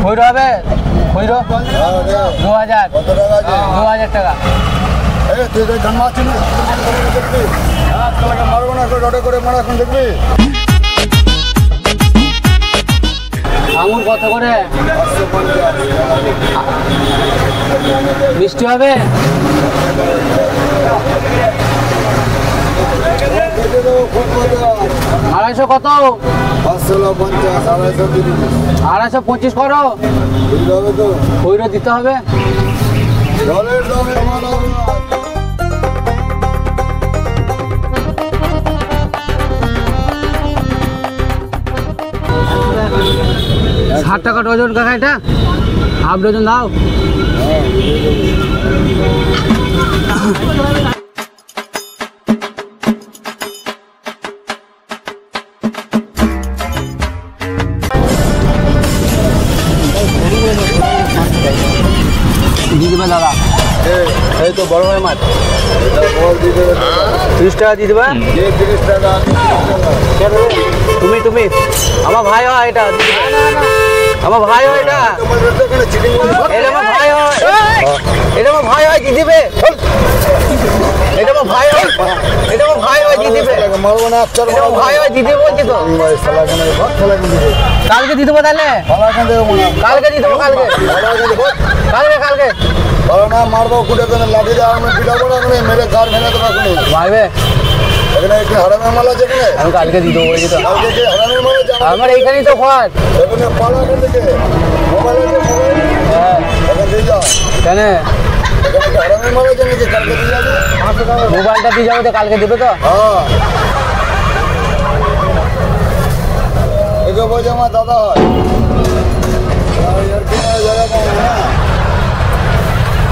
খৈরো হবে? খৈরো 2000। 2000 টাকা। তুই জন্মাচ্ছিস দেখবি, মারবো না রডে করে মারা এখন দেখবি। আঙুর কত করে? মিষ্টি হবে? 250 কত? 250 করো। খৈরো দিতে হবে। ষাট টাকা ডজন কাকা, এটা হাফ ডজন দাও। দিয়ে দেবে দাদা। এই তো বড় ভাই মাছ 30 টাকা দিয়ে দেবে। 30 টাকা। তুমি আমার ভাই হয়, এটা আমার ভাই হয়, এটা আমার ভাই হয়, এটা আমার ভাই হয়, দিয়ে দিবে। এটা আমার ভাই হয়, এটা আমার ভাই হয়, দিয়ে দিবে। মারবো না, ভাই হয়, দিয়ে দেবো বলছি তো। কালকে দিয়ে দেবো তাহলে। কালকে দিয়ে দেবো, কালকে কালকে কালকে ভালো না মারবো, কুটে লাঠি দেওয়া পিটাবো না, মেরে ঘর ভেঙে দেবো। ভাইবে এখানে একটি হারামের মাল আছে, আমি কালকে দিয়ে দেবো বলছি তো। হারামের মাল আছে আমার এইখানেই তো ঘর। এখানে পালা থেকে মোবাইল আছে, হ্যাঁ এখানে দিয়ে যাও। কেন এখানে হারামের মাল আছে নাকি? কালকে দিয়ে যাবে। মোবাইলটা দিয়ে যাবো তো, কালকে দেবে তো। হ্যাঁ একে বলছে আমার দাদা হয়।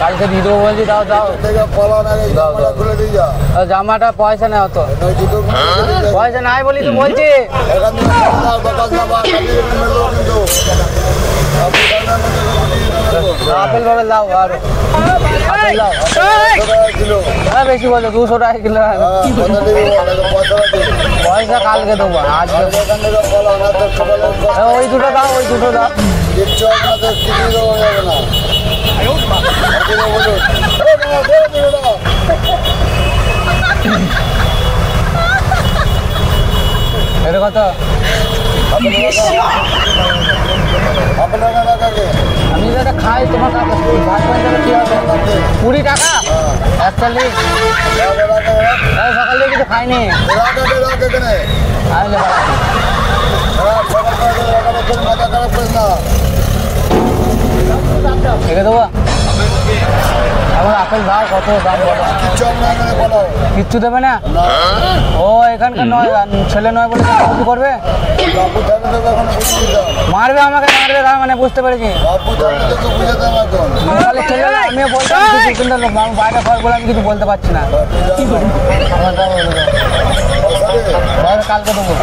কালকে দিয়ে দেবো বলছি, দাও দাও। পালা না খুলে দিয়ে যা। জামাটা পয়সা নেই অত, পয়সা নাই বলি তো বলছি। আপেল বাবেল দাও, আর আপেল দাও। হ্যাঁ বেশি বলছো, 200 টাকা কিলো। পয়সা কালকে দেবো, আজকে ওই দুটো দাও, ওই দুটো দাও। কিচ্ছু আপনাদের কিছু দেওয়া যাবে না। এটা কত? আমি যেটা খাই তোমার কাছে ভাত পানি কি হবে? 20 টাকা 41। সকাল থেকে কিছু খাইনি। রেখে দেবো। আমার আপেল দাও, কত দাম বলো? কিচ্ছু দেবে না? ও এখানকার নয়, ছেলে নয় বলে কিছু করবে? মারবে আমাকে, মারবে মানে বুঝতে পেরেছি। ছেলে আমিও বলতাম কিন্তু বাইরে ঘর বলে আমি কিছু বলতে পারছি না। কালকে দেবো।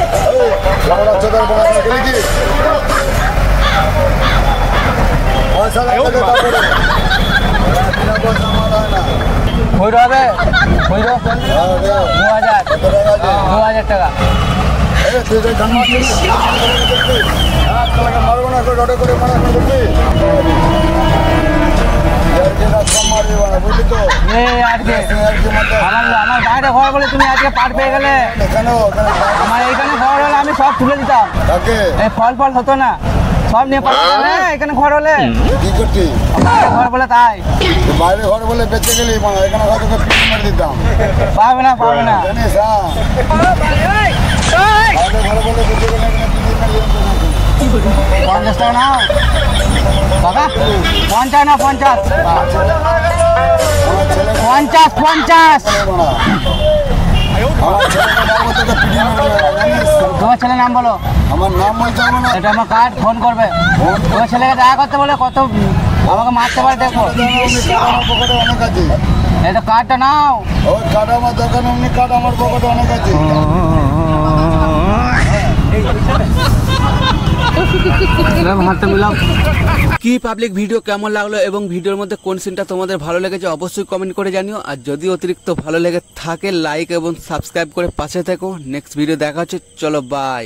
খৈরো হবে? খৈরো 2000 টাকা। মারবো না রডে করে মারা দেখবি। বুঝলি তো আমার বাইরে ঘর বলে তুমি আজকে পাট পেয়ে গেলে। আমার এইখানে ঘর হলে আমি সব তুলে দিতাম, এই ফল ফল হতো না, সব নিয়ে পাঠাবে এখানে ঘর হলে। কি করছি ঘর বলে তাই বাইরে ঘর বলে বেঁচে গেলি, এখানে হয়তো মেরে দিতাম। পাবে না, পাবে না। জানিস ঘর বলে বেঁচে গেলে 50 টাকা নাও বাবা। 50 না 50, 50 50। তোমার ছেলের নাম বলো। আমার নাম বলতে হবে না, এটা আমার কার্ড, ফোন করবে। তোমার ছেলেকে দেখা করতে বলে কত আমাকে মারতে পারে দেখো। আমার পকেটে অনেক আছে, এটা কার্ডটা নাও। ওই কার্ড আমার দোকানে, অমনি কার্ড আমার পকেটে অনেক আছে। কি পাবলিক ভিডিও কেমন লাগলো এবং ভিডিওর মধ্যে কোন সিনটা তোমাদের ভালো লেগেছে অবশ্যই কমেন্ট করে জানিও। আর যদি অতিরিক্ত ভালো লেগে থাকে লাইক এবং সাবস্ক্রাইব করে পাশে থেকো। নেক্সট ভিডিও দেখা হচ্ছে, চলো বাই।